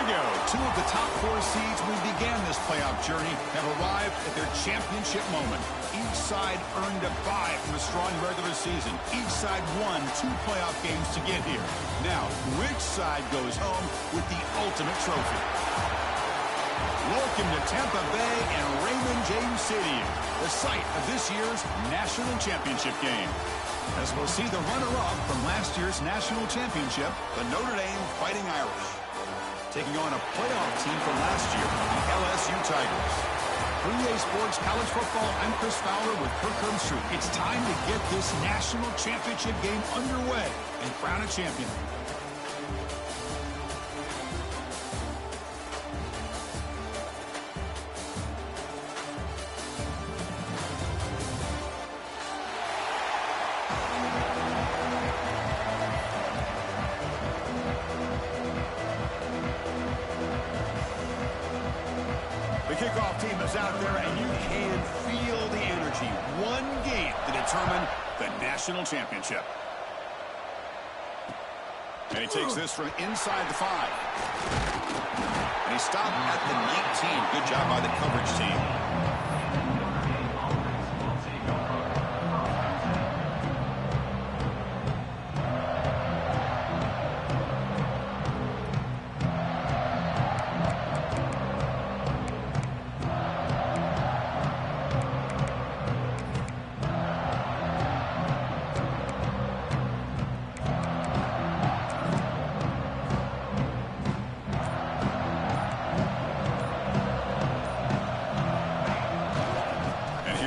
we go. Two of the top four seeds we began this playoff journey have arrived at their championship moment. Each side earned a bye from a strong regular season. Each side won 2 playoff games to get here. Now, which side goes home with the ultimate trophy? Welcome to Tampa Bay and Raymond James Stadium, the site of this year's national championship game. As we'll see the runner-up from last year's national championship, the Notre Dame Fighting Irish, taking on a playoff team from last year, the LSU Tigers. For EA Sports College Football, I'm Chris Fowler with Kirk Herbstreit. It's time to get this national championship game underway and crown a champion. The kickoff team is out there, and you can feel the energy. One game to determine the national championship. And he takes this from inside the 5. And he stopped at the 19. Good job by the coverage team.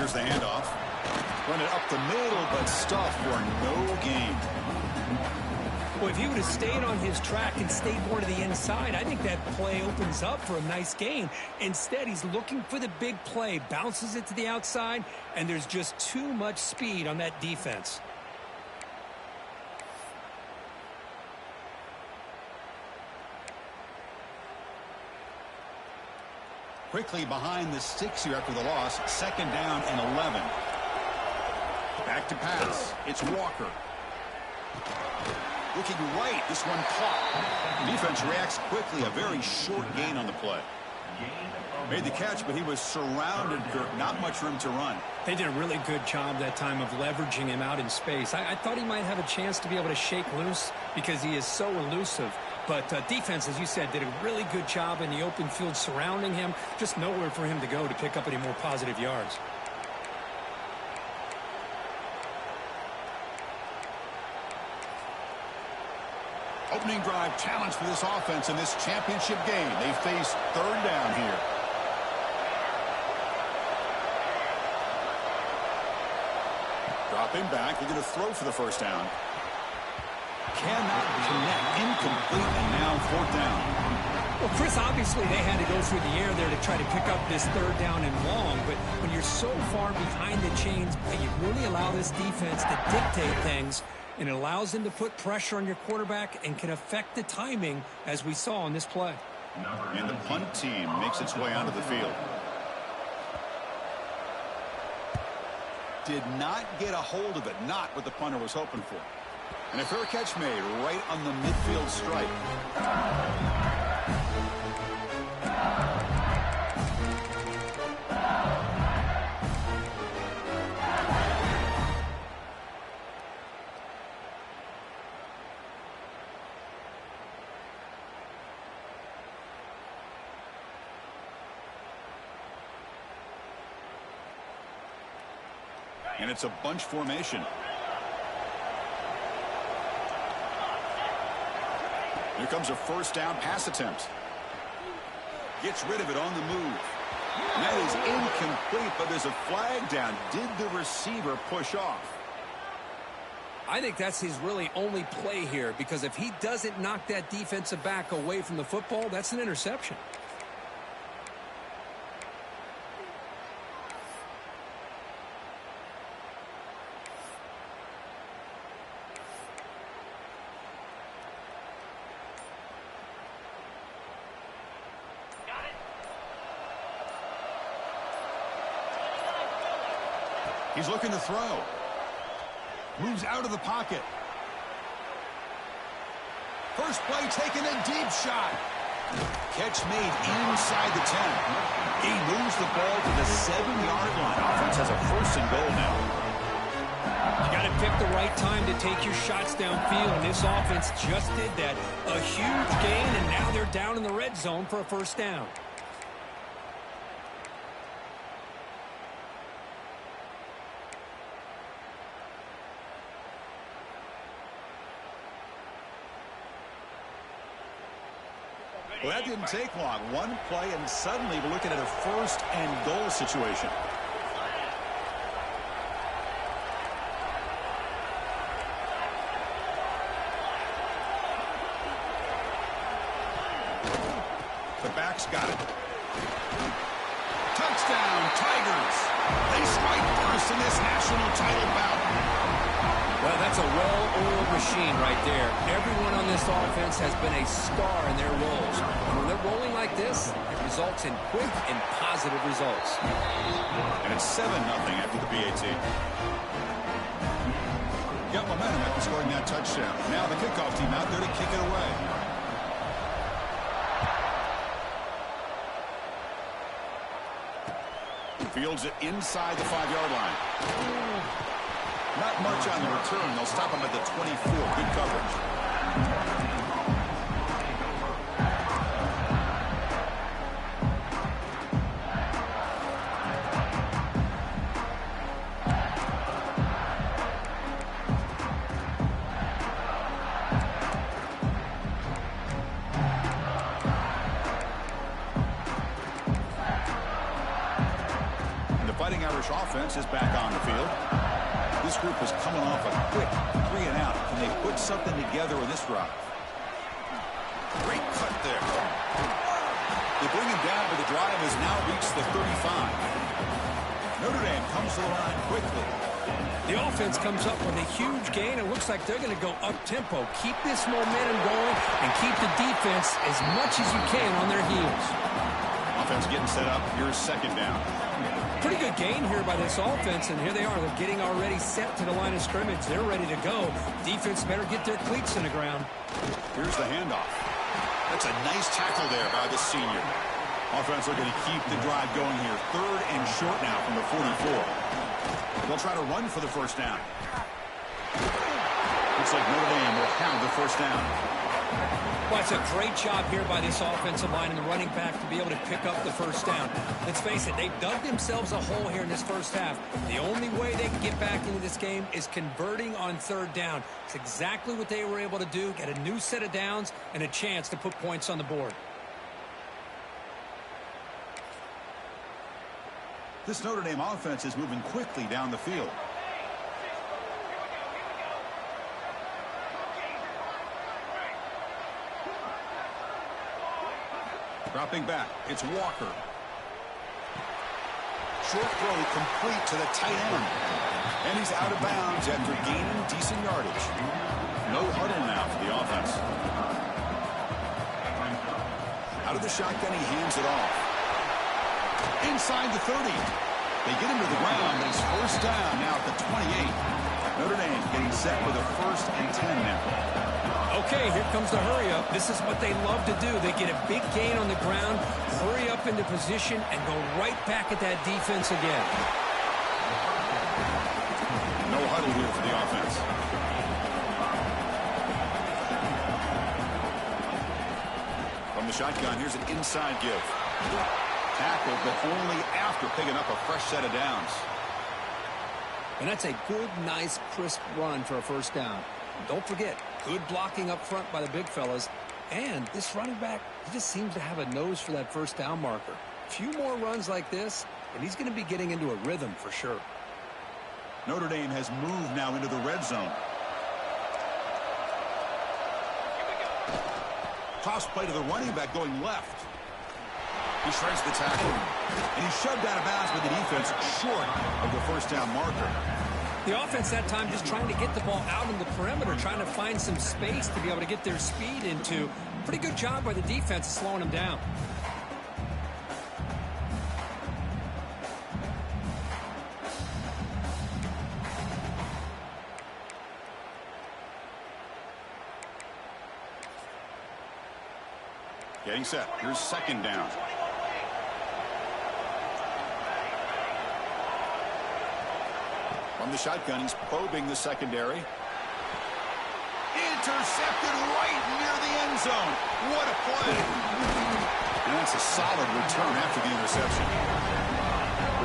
The handoff. Run it up the middle, but stuffed for no gain. Well, if he would have stayed on his track and stayed more to the inside, I think that play opens up for a nice gain. Instead, he's looking for the big play, bounces it to the outside, and there's just too much speed on that defense. Quickly behind the sticks here after the loss. 2nd down and 11. Back to pass. It's Walker. Looking right. This one caught. Defense reacts quickly. A very short gain on the play. Made the catch, but he was surrounded, Kirk. Not much room to run. They did a really good job that time of leveraging him out in space. I thought he might have a chance to be able to shake loose because he is so elusive. But defense, as you said, did a really good job in the open field surrounding him. Just nowhere for him to go to pick up any more positive yards. Opening drive challenge for this offense in this championship game. They face 3rd down here. Dropping back. They're going to throw for the 1st down. Cannot connect. Incomplete, and now 4th down. Well, Chris, obviously they had to go through the air there to try to pick up this 3rd down and long, but when you're so far behind the chains, you really allow this defense to dictate things, and it allows them to put pressure on your quarterback and can affect the timing, as we saw on this play. And the punt team makes its way onto the field. Did not get a hold of it, not what the punter was hoping for. And a fair catch made right on the midfield stripe. And it's a bunch formation. Here comes a 1st down pass attempt. Gets rid of it on the move. And that is incomplete, but there's a flag down. Did the receiver push off? I think that's his really only play here, because if he doesn't knock that defensive back away from the football, that's an interception. He's looking to throw. Moves out of the pocket. First play taken, a deep shot. Catch made inside the 10. He moves the ball to the 7-yard line. Offense has a 1st and goal now. You got to pick the right time to take your shots downfield, and this offense just did that. A huge gain, and now they're down in the red zone for a 1st down. Well, that didn't take long. One play, and suddenly we're looking at a 1st and goal situation. The back's got it. Touchdown, Tigers. They strike first in this national title bout. Well, that's a well-oiled machine right there. Everyone on this offense has been a star in their roles. And when they're rolling like this, it results in quick and positive results. And it's 7-0 after the PAT. Got momentum after scoring that touchdown. Now the kickoff team out there to kick it away. Fields it inside the 5-yard line. Not much on the return. They'll stop him at the 24. Good coverage. The Fighting Irish offense is back on the field. This group is coming off a quick 3-and-out. Can they put something together in this drive? Great cut there. They bring him down, but the drive has now reached the 35. Notre Dame comes to the line quickly. The offense comes up with a huge gain. It looks like they're going to go up-tempo. Keep this momentum going and keep the defense as much as you can on their heels. Offense getting set up. Here's 2nd down. Pretty good gain here by this offense, and here they are. They're getting already set to the line of scrimmage. They're ready to go. Defense better get their cleats in the ground. Here's the handoff. That's a nice tackle there by the senior. Offense looking to keep the drive going here. 3rd and short now from the 44. They'll try to run for the 1st down. Looks like Notre Dame will have the 1st down. Well, it's a great job here by this offensive line and the running back to be able to pick up the 1st down. Let's face it, they've dug themselves a hole here in this 1st half. The only way they can get back into this game is converting on 3rd down. It's exactly what they were able to do, get a new set of downs and a chance to put points on the board. This Notre Dame offense is moving quickly down the field. Dropping back, it's Walker. Short throw complete to the tight end. And he's out of bounds after gaining decent yardage. No huddle now for the offense. Out of the shotgun, he hands it off. Inside the 30. They get him to the ground, and it's 1st down now at the 28. Notre Dame getting set with a 1st and 10 now. Okay, here comes the hurry up. This is what they love to do. They get a big gain on the ground, hurry up into position, and go right back at that defense again. No huddle here for the offense. From the shotgun, here's an inside give. Tackled, but only after picking up a fresh set of downs. And that's a good, nice, crisp run for a 1st down. Don't forget, good blocking up front by the big fellas. And this running back, he just seems to have a nose for that 1st down marker. A few more runs like this, and he's going to be getting into a rhythm for sure. Notre Dame has moved now into the red zone. Toss play to the running back going left. He shreds the tackle. And he's shoved out of bounds with the defense short of the 1st down marker. The offense that time just trying to get the ball out in the perimeter, trying to find some space to be able to get their speed into. Pretty good job by the defense slowing them down. Getting set. Here's second down. From the shotgun, he's probing the secondary. Intercepted right near the end zone. What a play. And that's a solid return after the interception.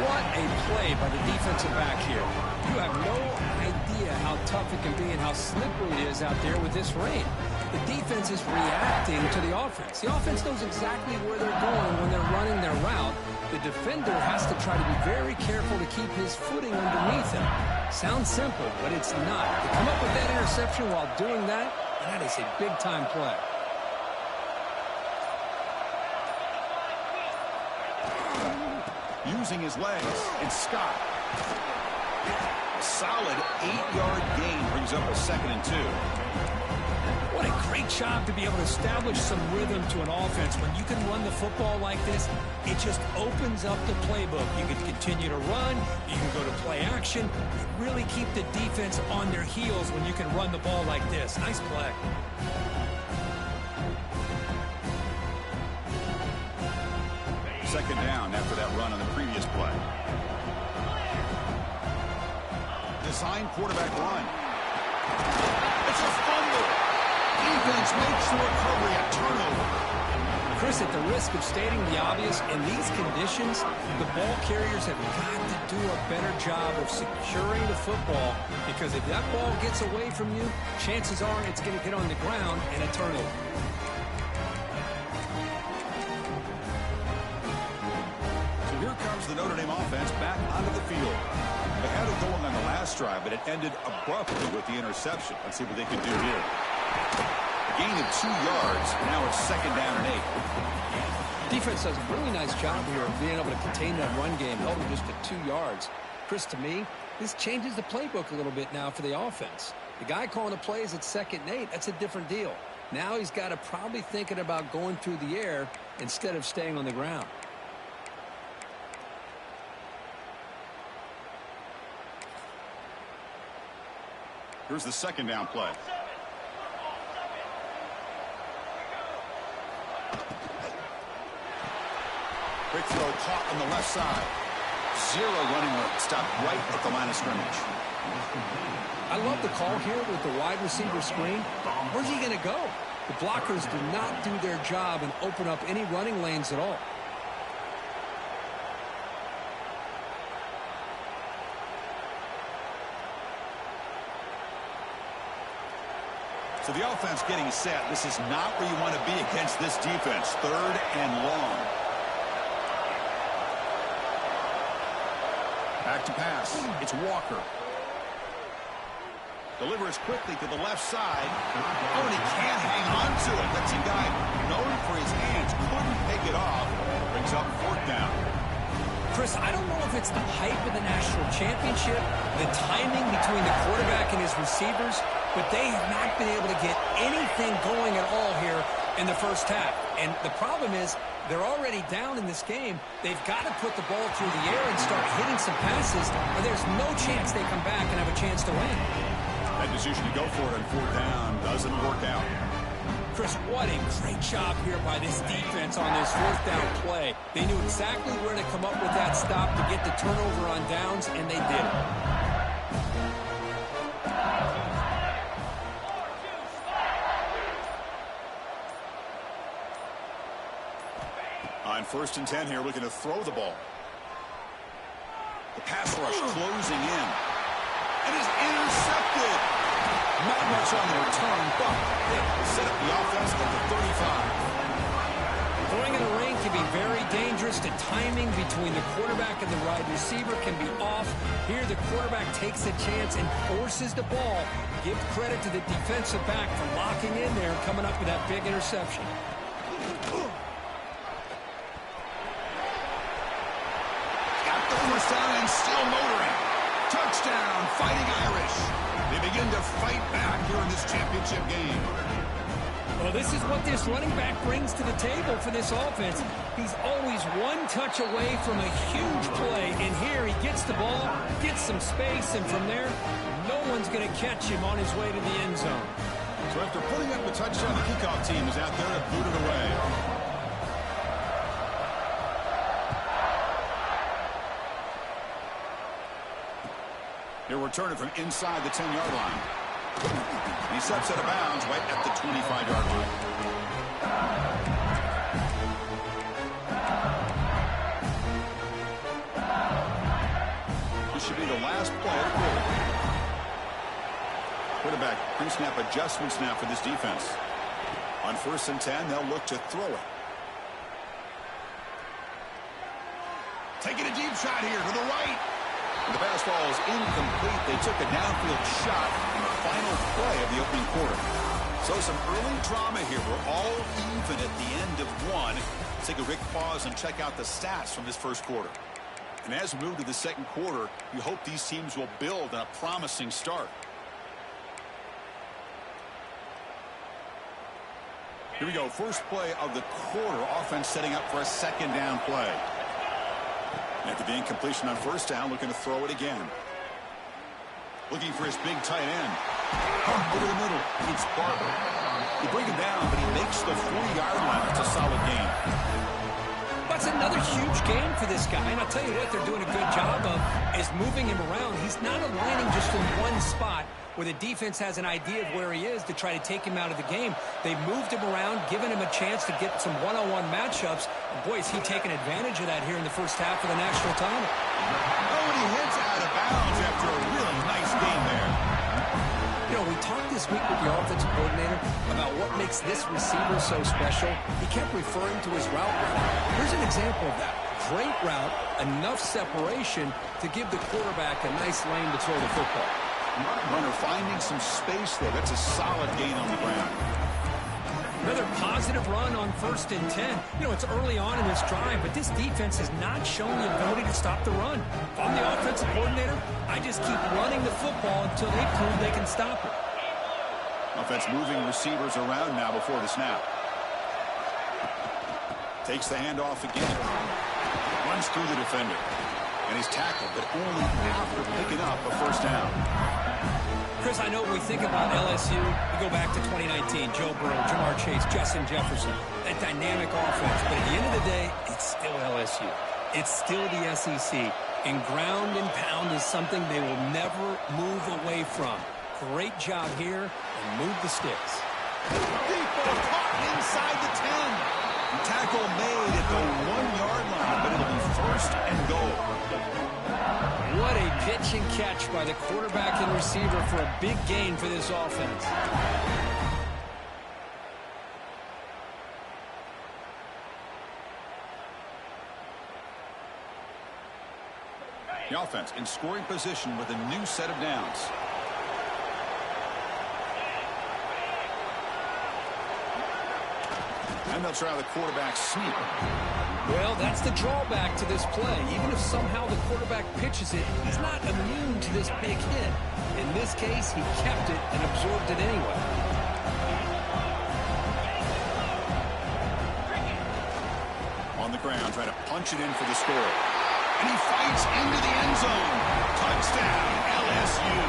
What a play by the defensive back here. You have no idea how tough it can be and how slippery it is out there with this rain. The defense is reacting to the offense. The offense knows exactly where they're going when they're running their route. The defender has to try to be very careful to keep his footing underneath him. Sounds simple, but it's not. To come up with that interception while doing that, that is a big-time play. Using his legs, it's Scott. A solid 8-yard gain brings up a 2nd and 2. What a great job to be able to establish some rhythm to an offense. When you can run the football like this, it just opens up the playbook. You can continue to run. You can go to play action. You really keep the defense on their heels when you can run the ball like this. Nice play. Second down after that run on the previous play. Design quarterback run. It's a fumble. Defense makes the recovery a turnover. Chris, at the risk of stating the obvious, in these conditions, the ball carriers have got to do a better job of securing the football, because if that ball gets away from you, chances are it's going to get on the ground and a turnover. So here comes the Notre Dame offense back onto the field. They had it going on the last drive, but it ended abruptly with the interception. Let's see what they can do here. A gain of 2 yards. Now it's 2nd down and 8. Defense does a really nice job here of being able to contain that run game, held them just to 2 yards. Chris, to me, this changes the playbook a little bit now for the offense. The guy calling the plays at 2nd and 8, that's a different deal. Now he's got to probably thinking about going through the air instead of staying on the ground. Here's the 2nd down play. Quick throw caught on the left side. 0 running room. Stopped right at the line of scrimmage. I love the call here with the wide receiver screen. Where's he going to go? The blockers do not do their job and open up any running lanes at all. So the offense getting set. This is not where you want to be against this defense. 3rd and long. Back to pass. It's Walker. Delivers quickly to the left side. Oh, and he can't hang on to it. That's a guy known for his hands. Couldn't pick it off. Brings up 4th down. Chris, I don't know if it's the hype of the national championship, the timing between the quarterback and his receivers, but they have not been able to get anything going at all here in the first half. And the problem is they're already down in this game. They've got to put the ball through the air and start hitting some passes, or there's no chance they come back and have a chance to win. That decision to go for it on 4th down doesn't work out. Chris, what a great job here by this defense on this 4th down play. They knew exactly where to come up with that stop to get the turnover on downs, and they did it. On 1st and 10 here, looking to throw the ball. The pass rush closing in. And is intercepted. Not much on the return, but they set up the offense at the 35. Throwing in the rain can be very dangerous. The timing between the quarterback and the wide receiver can be off. Here, the quarterback takes a chance and forces the ball. Give credit to the defensive back for locking in there and coming up with that big interception. Got the first down and still motoring. Touchdown, Fighting Irish. They begin to fight back here in this championship game. Well, this is what this running back brings to the table for this offense. He's always one touch away from a huge play, and here he gets the ball, gets some space, and from there, no one's going to catch him on his way to the end zone. So after putting up a touchdown, the kickoff team is out there to boot it away. He'll return it from inside the 10-yard line. He steps out of bounds right at the 25-yard line. This should be the last play of the quarter. Quarterback pre-snap adjustments now for this defense. On 1st and 10, they'll look to throw it. Taking a deep shot here to the right. The pass ball is incomplete. They took a downfield shot in the final play of the opening quarter. So some early drama here. We're all even at the end of one. Let's take a quick pause and check out the stats from this first quarter. And as we move to the second quarter, you hope these teams will build on a promising start. Here we go. First play of the quarter. Offense setting up for a second down play. After the incompletion on 1st down, looking to throw it again. Looking for his big tight end. Over the middle, it's Barber. They bring him down, but he makes the 40-yard line. It's a solid gain. That's another huge game for this guy. And I'll tell you what they're doing a good job of is moving him around. He's not aligning just in one spot where the defense has an idea of where he is to try to take him out of the game. They moved him around, given him a chance to get some one-on-one matchups. And boy, is he taking advantage of that here in the first half of the national title. Oh, and he hits out of bounds after a really nice game there. You know, we talked this week with the offensive coordinator about what makes this receiver so special. He kept referring to his route running. Here's an example of that. Great route, enough separation to give the quarterback a nice lane to throw the football. Runner finding some space there. That's a solid gain on the ground. Another positive run on 1st and 10. You know, it's early on in this drive, but this defense has not shown the ability to stop the run. If I'm the offensive coordinator, I just keep running the football until they prove they can stop it. Offense moving receivers around now before the snap. Takes the handoff again. Runs through the defender. And he's tackled, but only after picking up a 1st down. Chris, I know when we think about LSU, we go back to 2019, Joe Burrow, Jamar Chase, Justin Jefferson, that dynamic offense. But at the end of the day, it's still LSU. It's still the SEC. And ground and pound is something they will never move away from. Great job here, and move the sticks. Deep ball caught inside the 10. Tackle made at the 1-yard line, but it'll be 1st and goal. What a pitch and catch by the quarterback and receiver for a big gain for this offense. The offense in scoring position with a new set of downs. And they'll try the quarterback sneak. Well, that's the drawback to this play. Even if somehow the quarterback pitches it, he's not immune to this big hit. In this case, he kept it and absorbed it anyway. On the ground, trying to punch it in for the score. And he fights into the end zone. Touchdown, LSU.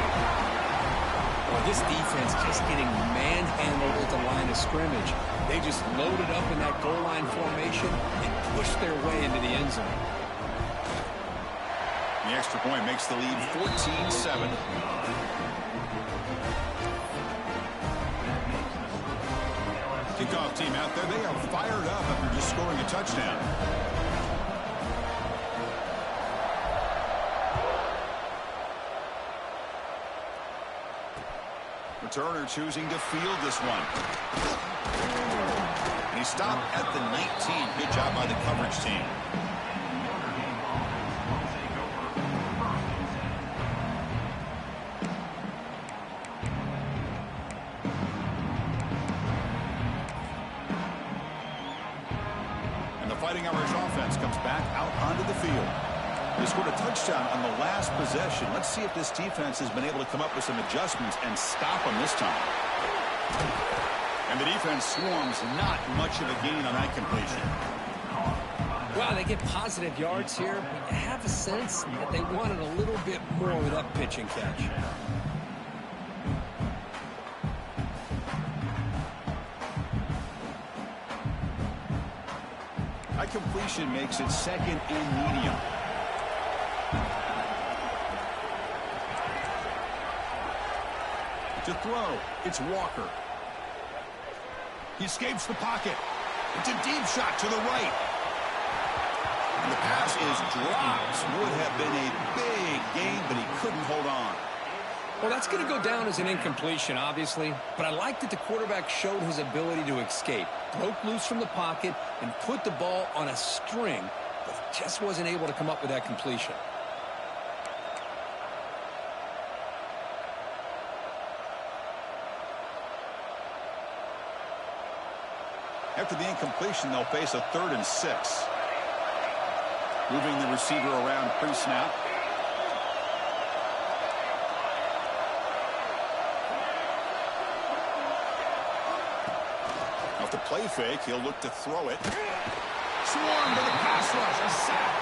Well, this defense just getting manhandled at the line of scrimmage. They just loaded up in that goal line formation and pushed their way into the end zone. The extra point makes the lead 14-7. Kickoff team out there, they are fired up after just scoring a touchdown. Returner choosing to field this one. And he stopped at the 19. Good job by the coverage team. And the Fighting Irish offense comes back out onto the field. They scored a touchdown on the last possession. Let's see if this defense has been able to come up with some adjustments and stop them this time. And the defense swarms, not much of a gain on that completion. Wow, they get positive yards here, but you have a sense that they wanted a little bit more with that pitch and catch. That completion makes it 2nd and medium. To throw, it's Walker. He escapes the pocket. It's a deep shot to the right. And the pass is dropped. Would have been a big gain, but he couldn't hold on. Well, that's going to go down as an incompletion, obviously. But I like that the quarterback showed his ability to escape. Broke loose from the pocket and put the ball on a string, but just wasn't able to come up with that completion. After the incompletion, they'll face a 3rd and 6. Moving the receiver around pre-snap. Off the play fake, he'll look to throw it. Swarmed to the pass rush, a sack.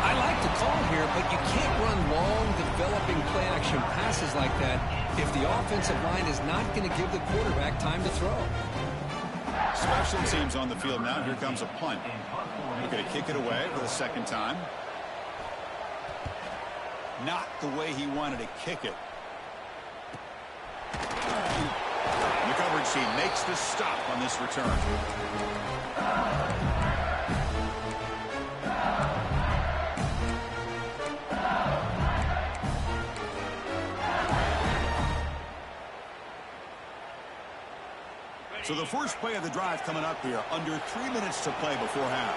I like the call here, but you can't run long, developing play-action passes like that if the offensive line is not going to give the quarterback time to throw. Special teams on the field now. Here comes a punt. We're going to kick it away for the 2nd time. Not the way he wanted to kick it. In the coverage team makes the stop on this return. So the first play of the drive coming up here, under 3 minutes to play before half.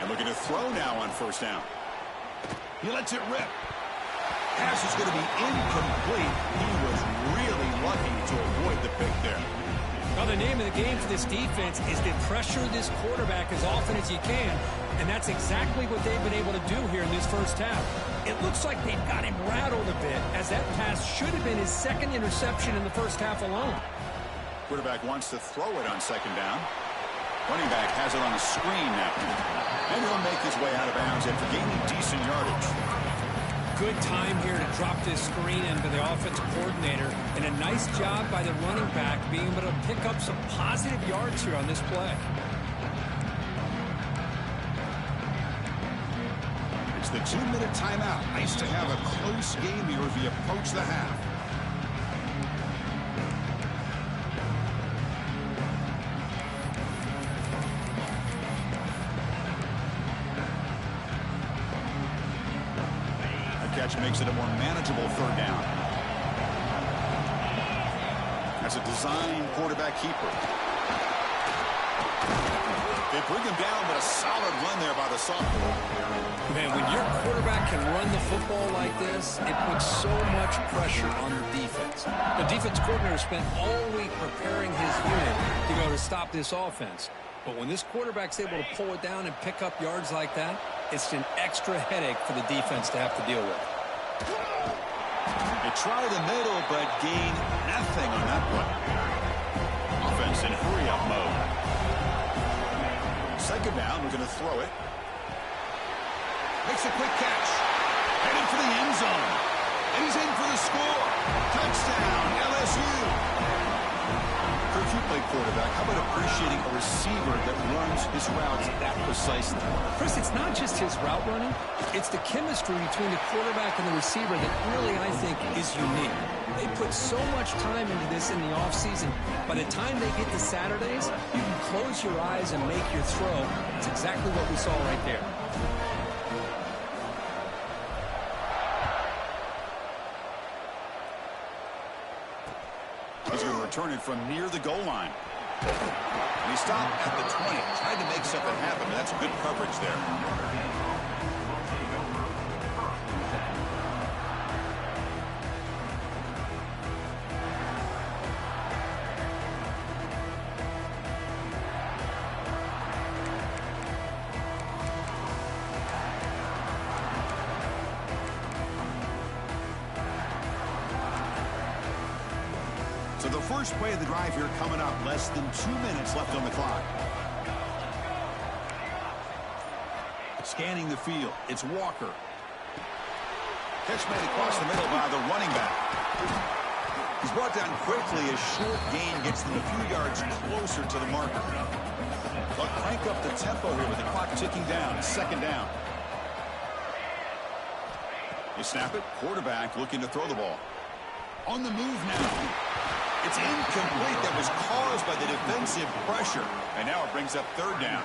And looking to throw now on 1st down. He lets it rip. Pass is going to be incomplete. He was really lucky to avoid the pick there. Well, the name of the game for this defense is to pressure this quarterback as often as you can, and that's exactly what they've been able to do here in this first half. It looks like they've got him rattled a bit, as that pass should have been his 2nd interception in the first half alone. Quarterback wants to throw it on 2nd down. Running back has it on the screen now. And he'll make his way out of bounds after gaining decent yardage. Good time here to drop this screen into the offensive coordinator, and a nice job by the running back being able to pick up some positive yards here on this play. It's the 2-minute timeout. Nice to have a close game here as we approach the half. Catch makes it a more manageable 3rd down. That's a design quarterback keeper. They bring him down, but a solid run there by the sophomore. Man, when your quarterback can run the football like this, it puts so much pressure on the defense. The defense coordinator spent all week preparing his unit to go to stop this offense. But when this quarterback's able to pull it down and pick up yards like that, it's an extra headache for the defense to have to deal with. They try the middle, but gain nothing on that play. Offense in hurry-up mode. 2nd down, we're going to throw it. Makes a quick catch. Headed for the end zone. And he's in for the score. Touchdown, LSU. Coach, you play quarterback. How about appreciating a receiver that runs his routes that precisely? Chris, it's not just his route running. It's the chemistry between the quarterback and the receiver that really, I think, is unique. They put so much time into this in the offseason. By the time they get to Saturdays, you can close your eyes and make your throw. That's exactly what we saw right there. He's going to return it from near the goal line. And he stopped at the 20. Tried to make something happen, but that's good coverage there. So the first play of the drive here coming up. Less than 2 minutes left on the clock. Scanning the field. It's Walker. Catch made across the middle by the running back. He's brought down quickly. A short gain gets them a few yards closer to the marker. They'll crank up the tempo here with the clock ticking down. 2nd down. They snap it. Quarterback looking to throw the ball. On the move now. It's incomplete. That was caused by the defensive pressure. And now it brings up third down.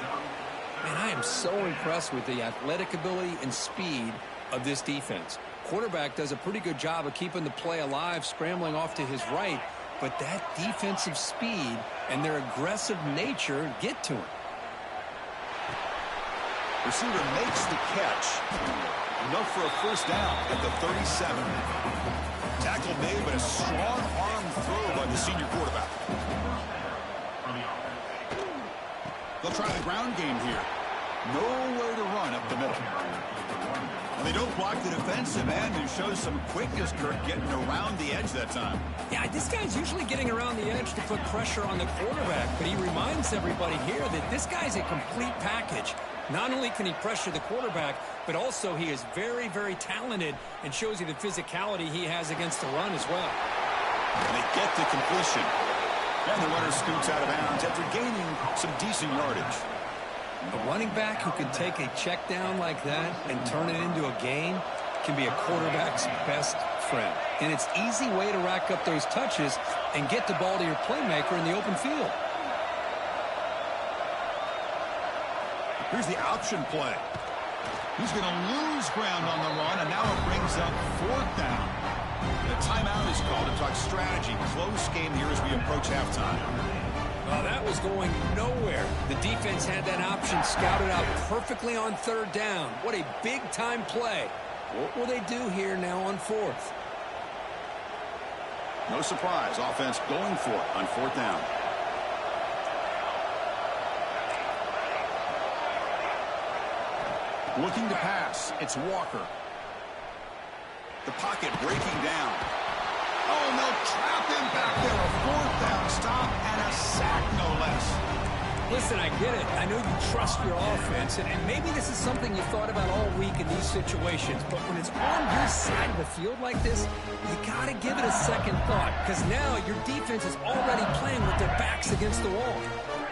Man, I am so impressed with the athletic ability and speed of this defense. Quarterback does a pretty good job of keeping the play alive, scrambling off to his right, but that defensive speed and their aggressive nature get to him. Receiver makes the catch. Enough for a first down at the 37. Tackle made, but a strong arm throw by the senior quarterback. They'll try the ground game here. Nowhere to run up the middle. And they don't block the defensive end, who shows some quickness, Kirk, getting around the edge that time. Yeah, this guy's usually getting around the edge to put pressure on the quarterback, but he reminds everybody here that this guy's a complete package. Not only can he pressure the quarterback, but also he is very, very talented and shows you the physicality he has against the run as well. And they get the completion. And the runner scoots out of bounds after gaining some decent yardage. A running back who can take a check down like that and turn it into a gain can be a quarterback's best friend. And it's an easy way to rack up those touches and get the ball to your playmaker in the open field. Here's the option play. He's going to lose ground on the run, and now it brings up fourth down. The timeout is called to talk strategy. Close game here as we approach halftime. Well, that was going nowhere. The defense had that option scouted out perfectly on third down. What a big-time play. What will they do here now on fourth? No surprise. Offense going for it on fourth down. Looking to pass. It's Walker. The pocket breaking down. Oh, and they'll trap him back there. A fourth down stop and a sack, no less. Listen, I get it. I know you trust your offense, and maybe this is something you thought about all week in these situations, but when it's on your side of the field like this, you got to give it a second thought, because now your defense is already playing with their backs against the wall.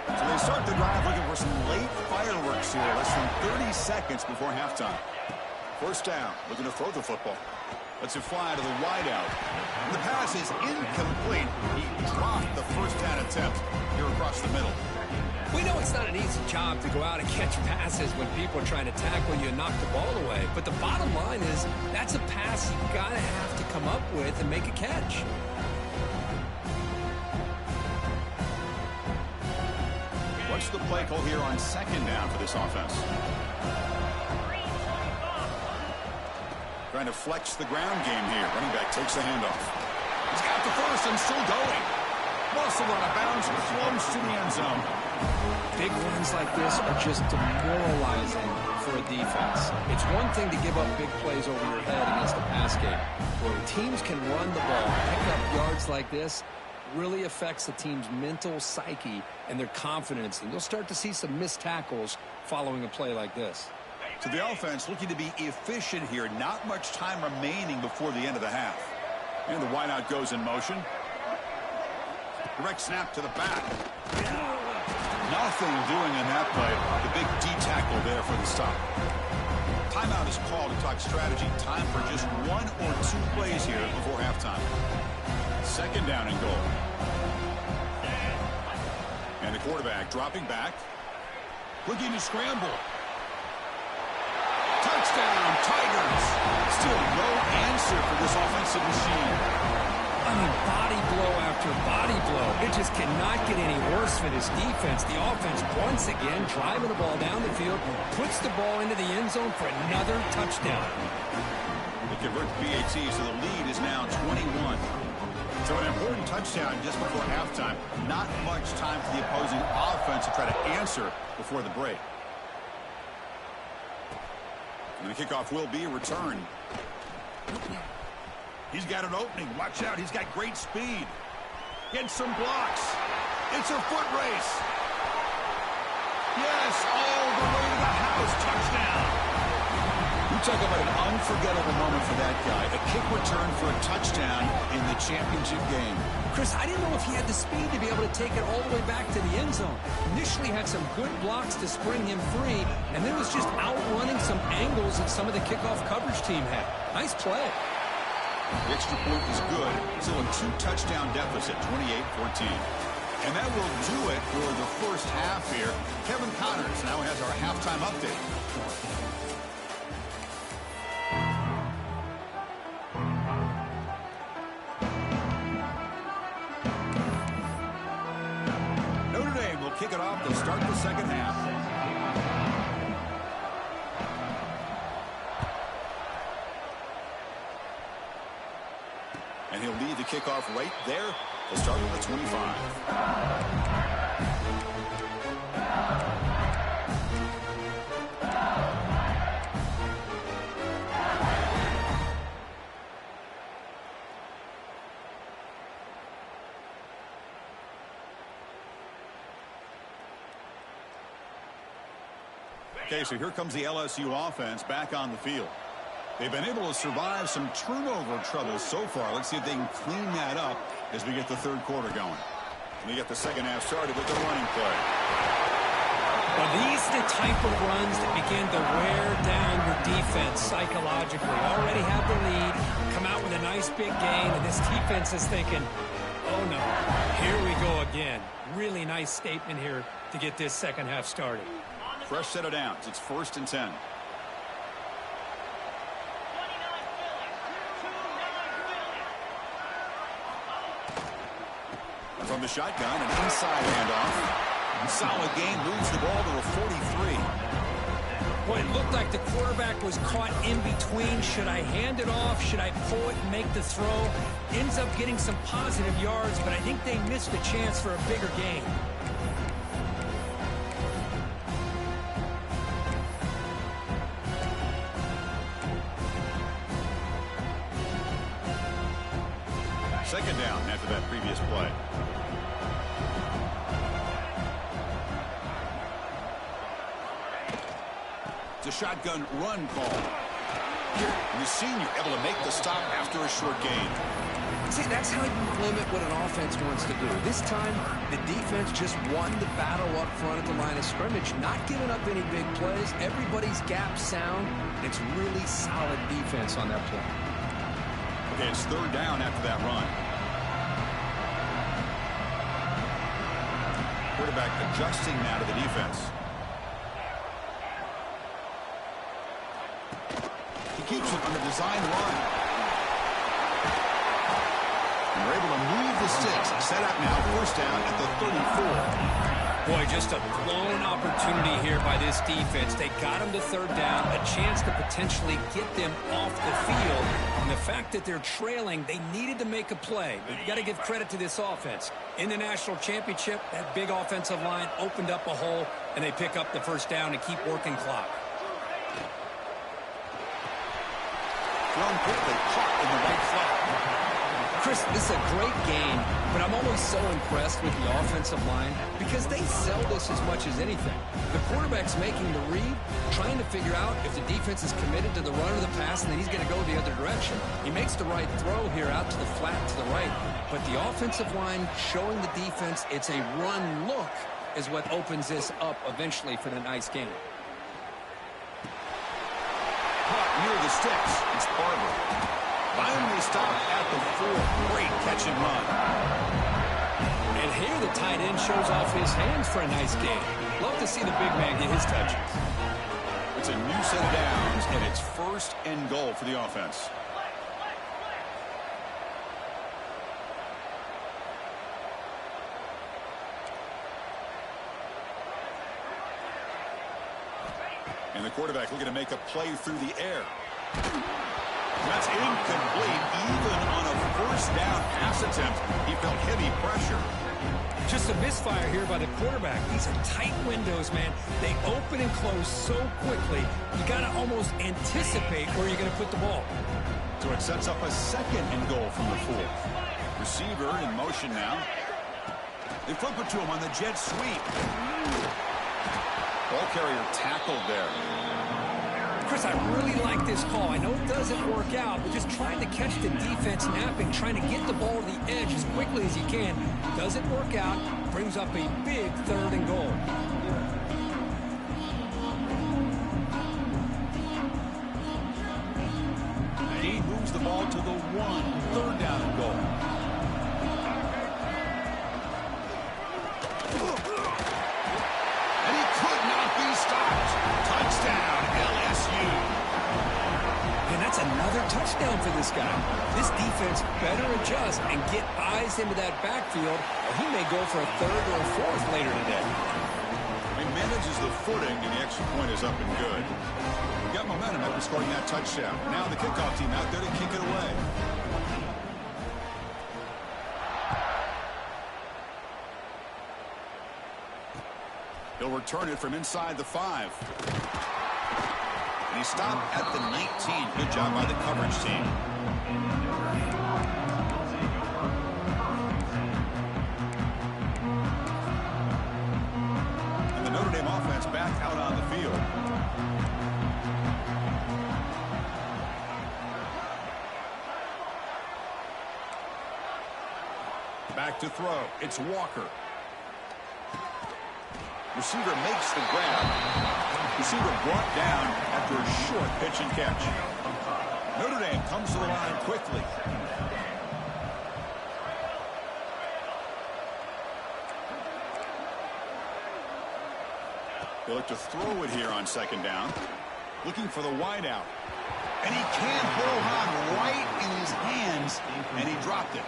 So they start the drive looking for some late fireworks here, less than 30 seconds before halftime. First down, looking to throw the football. Lets it fly to the wideout. The pass is incomplete. He dropped the first down attempt here across the middle. We know it's not an easy job to go out and catch passes when people are trying to tackle you and knock the ball away. But the bottom line is that's a pass you got to have to come up with and make a catch. What's the play call here on second down for this offense? Trying to flex the ground game here. Running back takes the handoff. He's got the first and still going. Muscle out of bounds, close to the end zone. Big runs like this are just demoralizing for a defense. It's one thing to give up big plays over your head against a pass game. Where teams can run the ball, pick up yards like this, really affects the team's mental psyche and their confidence. And you'll start to see some missed tackles following a play like this. So the offense looking to be efficient here. Not much time remaining before the end of the half. And the wideout goes in motion. Direct snap to the back. Nothing doing in that play. The big D tackle there for the stop. Timeout is called to talk strategy. Time for just one or two plays here before halftime. Second down and goal. And the quarterback dropping back. Looking to scramble. Touchdown, Tigers. Still no answer for this offensive machine. I mean, body blow after body blow. It just cannot get any worse for this defense. The offense, once again, driving the ball down the field, puts the ball into the end zone for another touchdown. They convert the PAT, so the lead is now 21. So an important touchdown just before halftime. Not much time for the opposing offense to try to answer before the break. And the kickoff will be a return. He's got an opening. Watch out. He's got great speed. Gets some blocks. It's a foot race. Yes, all the way to the house. Touchdown. You talk about an unforgettable moment for that guy. A kick return for a touchdown in the championship game. Chris, I didn't know if he had the speed to be able to take it all the way back to the end zone. Initially had some good blocks to spring him free, and then was just outrunning some angles that some of the kickoff coverage team had. Nice play. The extra point is good. Still a 2-touchdown deficit, 28-14. And that will do it for the first half here. Kevin Connors now has our halftime update. Notre Dame will kick it off to start the second half. And he'll lead the kickoff right there. They'll start with the 25. Okay, so here comes the LSU offense back on the field. They've been able to survive some turnover troubles so far. Let's see if they can clean that up as we get the third quarter going. And we get the second half started with the running play. Well, these are the type of runs that begin to wear down your defense psychologically. Already have the lead, come out with a nice big gain, and this defense is thinking, oh no, here we go again. Really nice statement here to get this second half started. Fresh set of downs. It's 1st and 10. From the shotgun, an inside handoff. Solid gain, moves the ball to a 43. Boy, it looked like the quarterback was caught in between. Should I hand it off? Should I pull it and make the throw? Ends up getting some positive yards, but I think they missed a chance for a bigger gain. Second down after that previous play. It's a shotgun run call. And the senior able to make the stop after a short gain. See, that's how you limit what an offense wants to do. This time, the defense just won the battle up front at the line of scrimmage, not giving up any big plays. Everybody's gap sound. It's really solid defense on that play. Okay, it's third down after that run. Quarterback adjusting now to the defense. He keeps it on the design run. And we're able to move the sticks. Set up now, first down at the 34. Boy, just a blown opportunity here by this defense. They got them to third down, a chance to potentially get them off the field. And the fact that they're trailing, they needed to make a play. But you got to give credit to this offense. In the national championship, that big offensive line opened up a hole, and they pick up the first down and keep working clock. Thrown quickly, caught in the right flat. Chris, this is a great game, but I'm always so impressed with the offensive line because they sell this as much as anything. The quarterback's making the read, trying to figure out if the defense is committed to the run or the pass, and then he's going to go the other direction. He makes the right throw here out to the flat to the right, but the offensive line showing the defense it's a run look is what opens this up eventually for the nice game. Caught near the sticks. It's Barber. Finally stopped at the 4. Great catch and run. And here the tight end shows off his hands for a nice game. Love to see the big man get his touches. It's a new set of downs, and it's 1st and goal for the offense. And the quarterback looking to make a play through the air. That's incomplete. Even on a first down pass attempt, he felt heavy pressure. Just a misfire here by the quarterback. These are tight windows, man. They open and close so quickly, you got to almost anticipate where you're going to put the ball. So it sets up a 2nd and goal from the 4. Receiver in motion now. They flip it to him on the jet sweep. Ball carrier tackled there. Chris, I really like this call. I know it doesn't work out, but just trying to catch the defense napping, trying to get the ball to the edge as quickly as you can. Doesn't work out, brings up a big 3rd and goal. He moves the ball to the 1, third down and goal. And he could not be stopped. Touchdown, LSU. And that's another touchdown for this guy. This defense better adjust and get eyes into that backfield, or he may go for a third or a fourth later today. He manages the footing, and the extra point is up and good. We've got momentum after scoring that touchdown. Now the kickoff team out there to kick it away. He'll return it from inside the 5. And he stopped at the 19. Good job by the coverage team. And the Notre Dame offense back out on the field. Back to throw. It's Walker. Receiver makes the grab. Receiver brought down after a short pitch and catch. Notre Dame comes to the line quickly. They look to throw it here on second down. Looking for the wide out. And he can't hold on right in his hands, and he dropped it.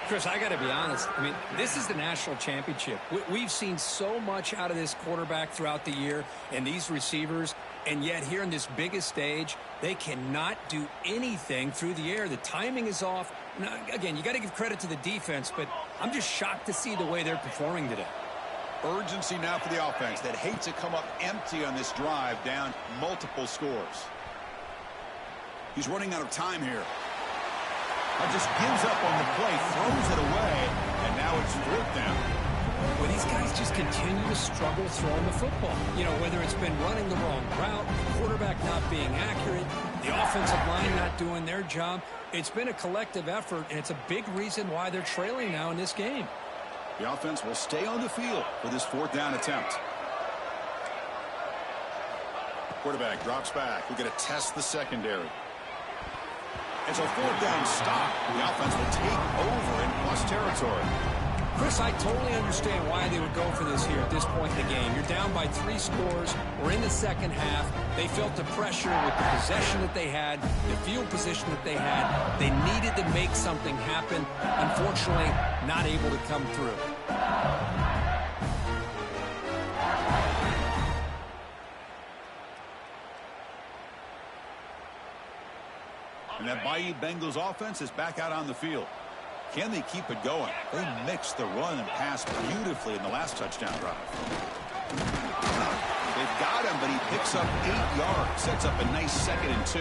Chris, I got to be honest. I mean, this is the national championship. We've seen so much out of this quarterback throughout the year and these receivers, and yet here in this biggest stage, they cannot do anything through the air. The timing is off. Now, again, you got to give credit to the defense, but I'm just shocked to see the way they're performing today. Urgency now for the offense that hates to come up empty on this drive, down multiple scores. He's running out of time here. Just gives up on the play, throws it away, and now it's fourth down. Well, these guys just continue to struggle throwing the football. You know, whether it's been running the wrong route, the quarterback not being accurate, the offensive line not doing their job. It's been a collective effort, and it's a big reason why they're trailing now in this game. The offense will stay on the field for this fourth down attempt. Quarterback drops back. We're going to test the secondary. It's a fourth down stop. The offense will take over in plus territory. Chris, I totally understand why they would go for this here at this point in the game. You're down by 3 scores. We're in the second half. They felt the pressure with the possession that they had, the field position that they had. They needed to make something happen. Unfortunately, not able to come through. And that Bayou Bengals offense is back out on the field. Can they keep it going? They mixed the run and pass beautifully in the last touchdown drive. They've got him, but he picks up 8 yards. Sets up a nice 2nd and 2.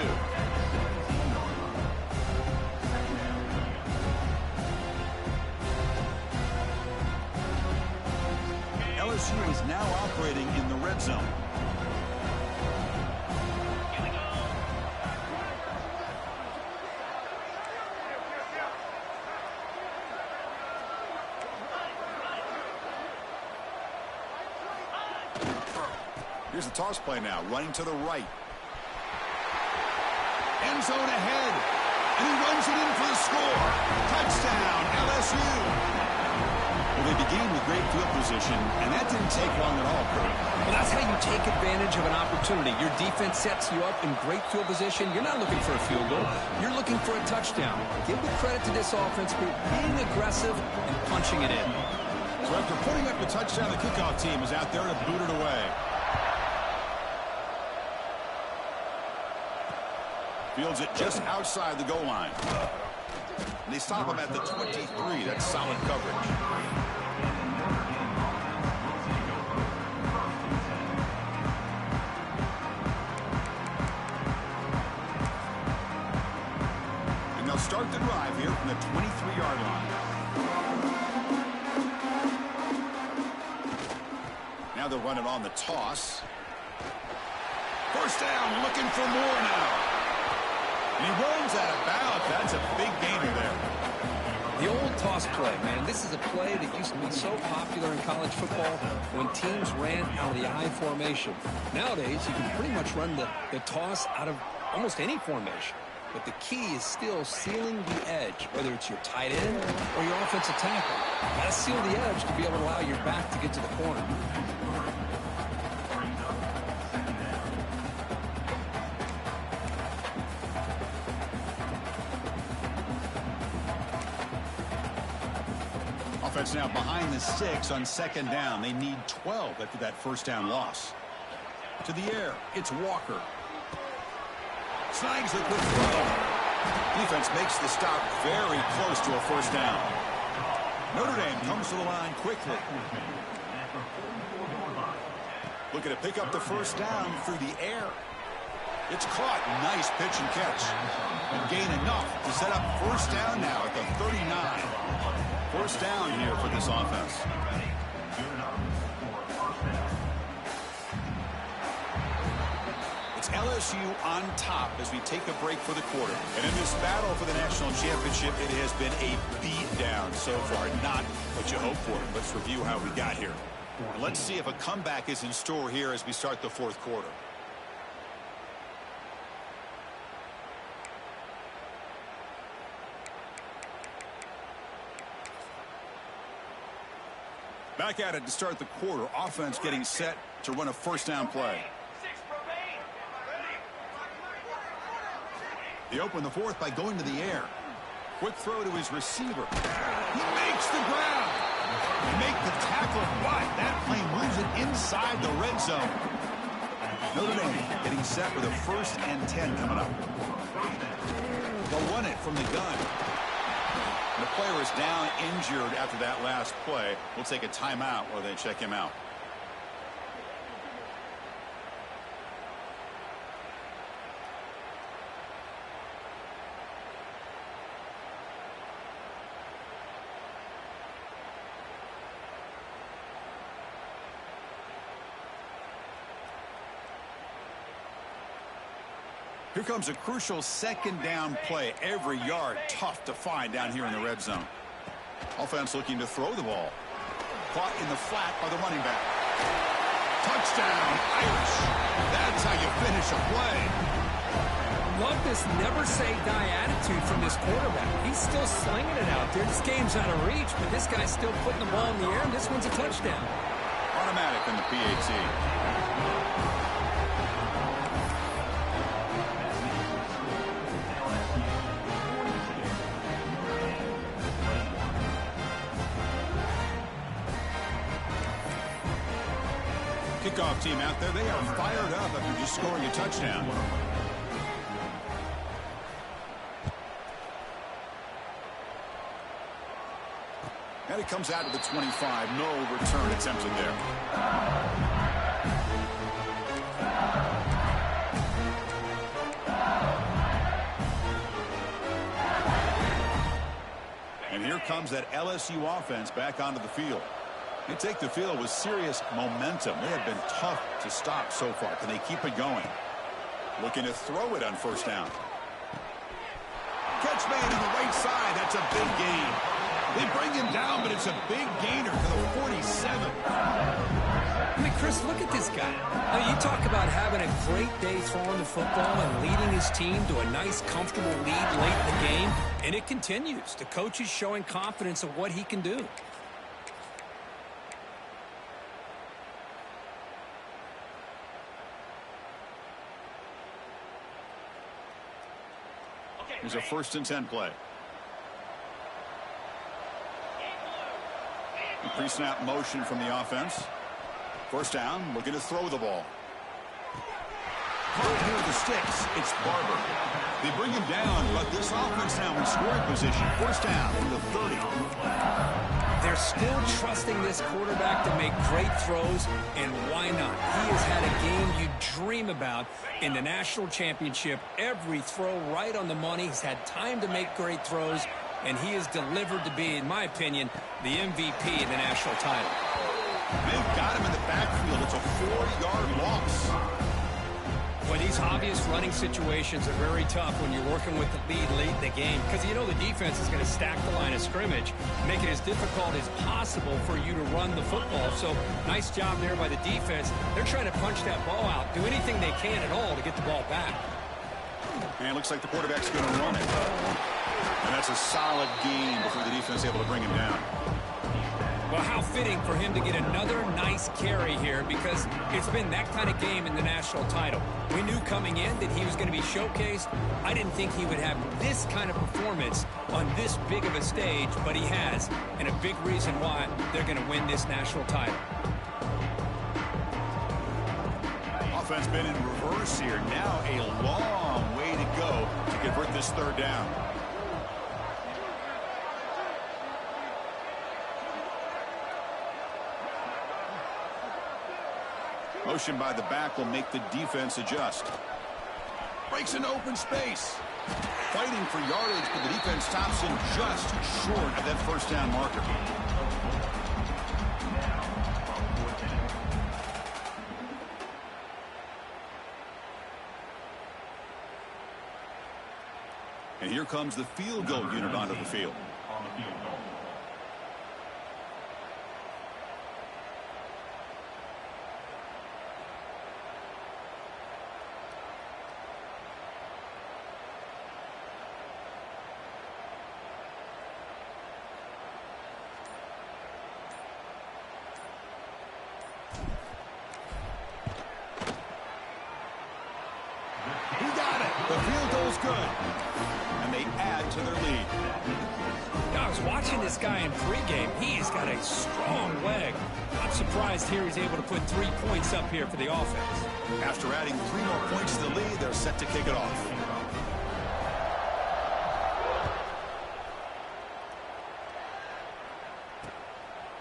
LSU is now operating in the red zone. Here's the toss play now, running to the right. End zone ahead, and he runs it in for the score. Touchdown, LSU. Well, they began with great field position, and that didn't take long at all, Kurt. Well, that's how you take advantage of an opportunity. Your defense sets you up in great field position. You're not looking for a field goal. You're looking for a touchdown. Give the credit to this offense for being aggressive and punching it in. So after putting up the touchdown, the kickoff team is out there to boot it away. Fields it just outside the goal line. And they stop him at the 23. That's solid coverage. And they'll start the drive here from the 23-yard line. Now they'll run it on the toss. First down, looking for more now. And he runs out of bounds. That's a big gainer there. The old toss play, man. This is a play that used to be so popular in college football when teams ran out of the I formation. Nowadays, you can pretty much run the toss out of almost any formation. But the key is still sealing the edge, whether it's your tight end or your offensive tackle. You got to seal the edge to be able to allow your back to get to the corner. Offense now behind the 6 on second down. They need 12 after that first down loss. To the air, it's Walker. Snags the quick throw. Defense makes the stop very close to a first down. Notre Dame comes to the line quickly. Looking to pick up the first down through the air. It's caught. Nice pitch and catch. And gain enough to set up first down now at the 39. First down here for this offense. It's LSU on top as we take a break for the quarter. And in this battle for the national championship, it has been a beatdown so far. Not what you hope for. Let's review how we got here. And let's see if a comeback is in store here as we start the fourth quarter. Back at it to start the quarter. Offense getting set to run a first down play. They open the fourth by going to the air. Quick throw to his receiver. He makes the ground. They make the tackle, but that play moves it inside the red zone. Notre Dame getting set with a 1st and 10 coming up. They'll run it from the gun. The player is down injured after that last play. We'll take a timeout while they check him out. Here comes a crucial second down play. Every yard tough to find down here in the red zone. Offense looking to throw the ball. Caught in the flat by the running back. Touchdown, Irish. That's how you finish a play. Love this never-say-die attitude from this quarterback. He's still slinging it out there. This game's out of reach, but this guy's still putting the ball in the air, and this one's a touchdown. Automatic in the PAT. Kickoff team out there. They are fired up after just scoring a touchdown. And it comes out to the 25. No return attempted there. And here comes that LSU offense back onto the field. They take the field with serious momentum. They have been tough to stop so far. Can they keep it going? Looking to throw it on first down. Catch made to the right side. That's a big gain. They bring him down, but it's a big gainer to the 47. I mean, Chris, look at this guy. Now, you talk about having a great day throwing the football and leading his team to a nice, comfortable lead late in the game, and it continues. The coach is showing confidence of what he can do. Here's a 1st and 10 play. Pre-snap motion from the offense. First down, looking to throw the ball. Caught near the sticks. It's Barber. They bring him down, but this offense now in scoring position. First down from the 30. They're still trusting this quarterback to make great throws, and why not? He has had a game you dream about in the national championship. Every throw right on the money. He's had time to make great throws, and he is delivered to be, in my opinion, the MVP of the national title. They've got him in the backfield. It's a 4-yard loss. Well, these obvious running situations are very tough when you're working with the lead late in the game because you know the defense is going to stack the line of scrimmage, make it as difficult as possible for you to run the football. So nice job there by the defense. They're trying to punch that ball out, do anything they can at all to get the ball back. And it looks like the quarterback's going to run it. And that's a solid gain before the defense is able to bring him down. Well, how fitting for him to get another nice carry here, because it's been that kind of game in the national title. We knew coming in that he was going to be showcased. I didn't think he would have this kind of performance on this big of a stage, but he has, and a big reason why they're going to win this national title. Offense been in reverse here. Now a long way to go to convert this third down. Motion by the back will make the defense adjust. Breaks into open space. Fighting for yardage, but the defense stops him just short of that first down marker. And here comes the field goal unit onto the field. He got it. The field goal's good. And they add to their lead. I was watching this guy in pregame. He's got a strong leg. I'm surprised here he's able to put 3 points up here for the offense. After adding 3 more points to the lead, they're set to kick it off.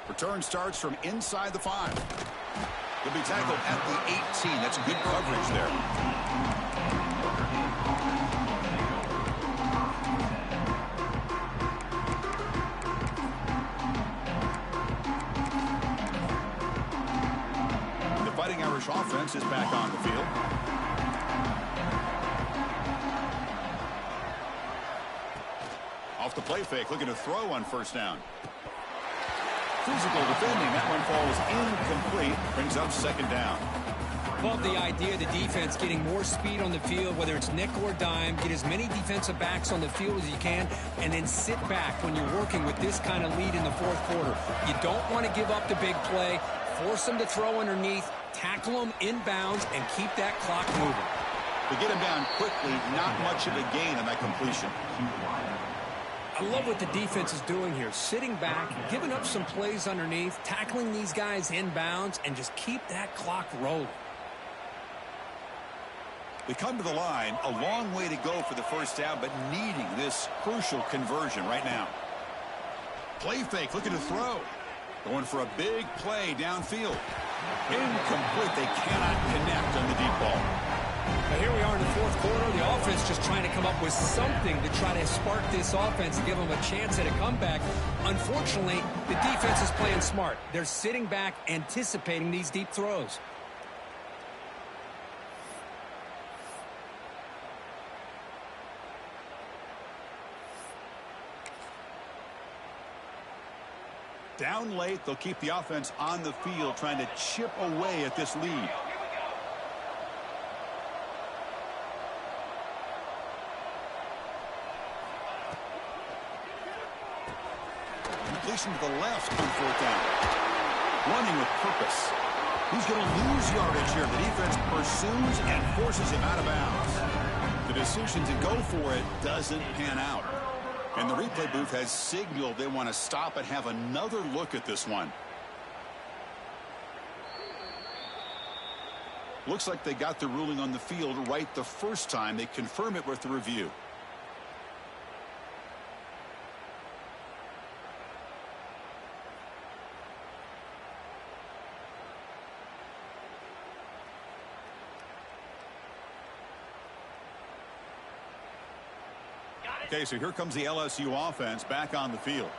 Return starts from inside the 5. He'll be tackled at the 18. That's good coverage there. Offense is back on the field. Off the play fake, looking to throw on first down. Physical defending, that one falls incomplete, brings up second down. Love the idea of the defense getting more speed on the field, whether it's nickel or dime, get as many defensive backs on the field as you can, and then sit back when you're working with this kind of lead in the fourth quarter. You don't want to give up the big play, force them to throw underneath, tackle them inbounds, and keep that clock moving. To get him down quickly, not much of a gain on that completion. I love what the defense is doing here. Sitting back, giving up some plays underneath, tackling these guys inbounds, and just keep that clock rolling. They come to the line, a long way to go for the first down, but needing this crucial conversion right now. Play fake, looking to throw. Going for a big play downfield. Incomplete. They cannot connect on the deep ball. But here we are in the fourth quarter. The offense just trying to come up with something to try to spark this offense and give them a chance at a comeback. Unfortunately, the defense is playing smart. They're sitting back, anticipating these deep throws. Down late, they'll keep the offense on the field, trying to chip away at this lead. Completion to the left on fourth down. Running with purpose. He's going to lose yardage here. The defense pursues and forces him out of bounds. The decision to go for it doesn't pan out. And the replay booth has signaled they want to stop and have another look at this one. Looks like they got the ruling on the field right the first time. They confirm it with the review. Okay, so here comes the LSU offense back on the field.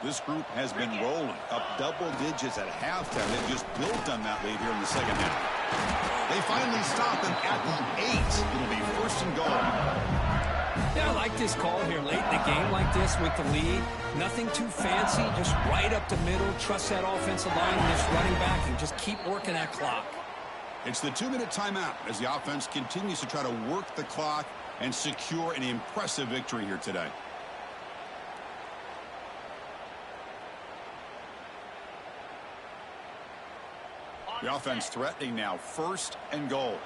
This group has been rolling up double digits at halftime. They've just built on that lead here in the second half. They finally stop them at the 8. It'll be first and goal. Yeah, I like this call here late in a game like this with the lead. Nothing too fancy, just right up the middle. Trust that offensive line and this running back and just keep working that clock. It's the 2-minute timeout as the offense continues to try to work the clock and secure an impressive victory here today. The offense threatening now, 1st and goal.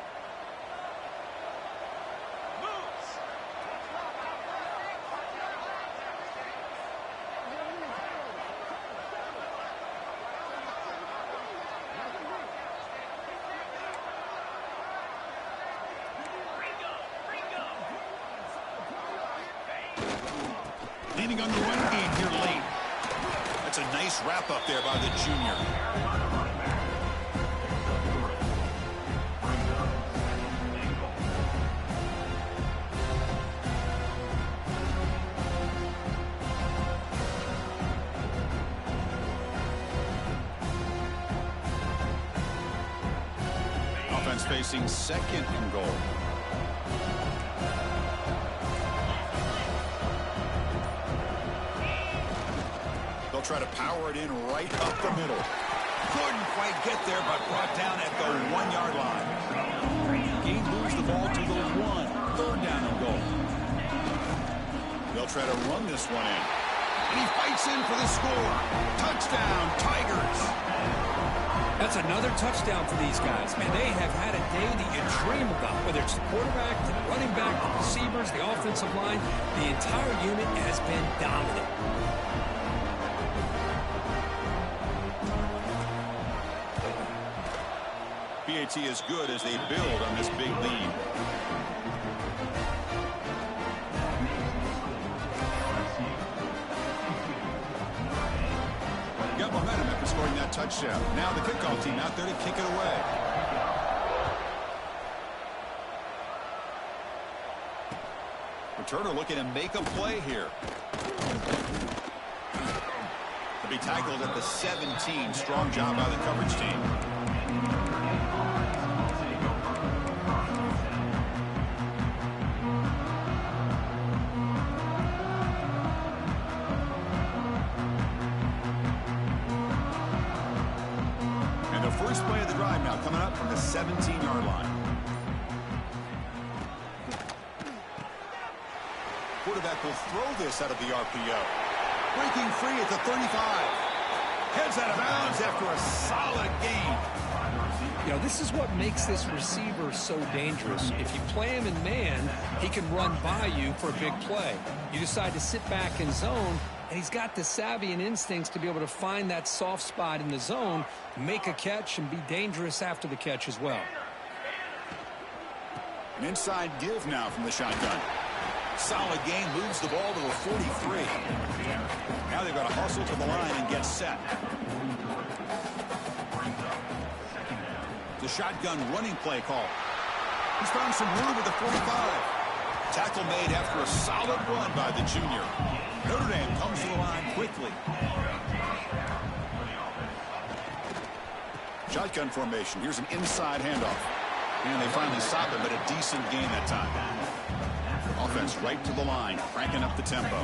Leaning on the run game here late. That's a nice wrap up there by the junior. Offense facing 2nd and goal. Try to power it in right up the middle. Couldn't quite get there, but brought down at the 1-yard line. Gain moves the ball to the 1. 3rd down and goal. They'll try to run this one in. And he fights in for the score. Touchdown, Tigers. That's another touchdown for these guys. Man, they have had a day that you dream about, whether it's the quarterback, the running back, the receivers, the offensive line. The entire unit has been dominant. BAT is good as they build on this big lead. Got momentum after scoring that touchdown. Now the kickoff team out there to kick it away. Returner looking to make a play here. To be tackled at the 17. Strong job by the coverage team. First play of the drive now coming up from the 17-yard line. Quarterback will throw this out of the RPO. Breaking free at the 35. Heads out of bounds after a solid gain. You know, this is what makes this receiver so dangerous. If you play him in man, he can run by you for a big play. You decide to sit back in zone, and he's got the savvy and instincts to be able to find that soft spot in the zone, make a catch, and be dangerous after the catch as well. An inside give now from the shotgun. Solid gain, moves the ball to the 43. Now they've got to hustle to the line and get set. The shotgun running play call. He's found some room at the 45. Tackle made after a solid run by the junior. Notre Dame comes to the line quickly. Shotgun formation. Here's an inside handoff. And they finally stop it, but a decent gain that time. Offense right to the line, cranking up the tempo.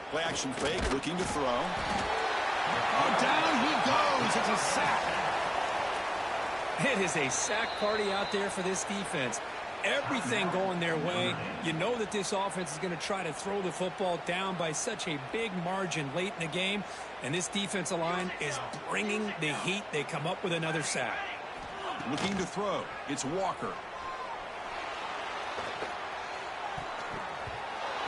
Play action fake, looking to throw. Oh, down he goes. It's a sack. It is a sack party out there for this defense. Everything going their way. You know that this offense is going to try to throw the football down by such a big margin late in the game. And this defensive line is bringing the heat. They come up with another sack. Looking to throw. It's Walker.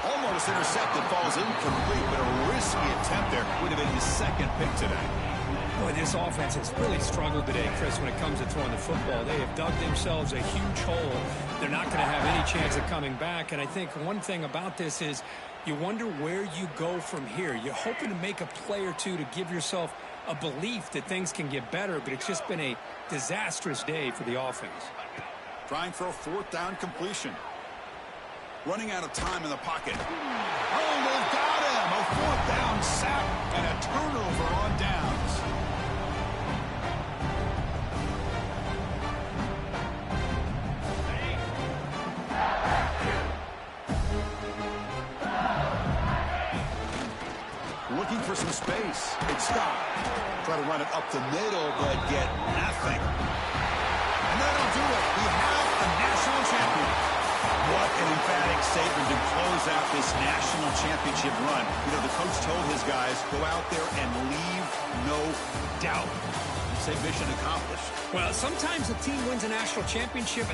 Almost intercepted. Falls incomplete, but a risky attempt there. Would have been his second pick today. Boy, this offense has really struggled today, Chris, when it comes to throwing the football. They have dug themselves a huge hole. They're not going to have any chance of coming back. And I think one thing about this is you wonder where you go from here. You're hoping to make a play or two to give yourself a belief that things can get better, but it's just been a disastrous day for the offense. Trying for a 4th down completion. Running out of time in the pocket. Oh, they've got him! A 4th down sack and a turnover on downs. Looking for some space. It's stopped. Try to run it up the middle, but get nothing. And that'll do it. We have a national champion. What an emphatic statement to close out this national championship run. You know, the coach told his guys, go out there and leave no doubt. Say mission accomplished. Well, sometimes a team wins a national championship and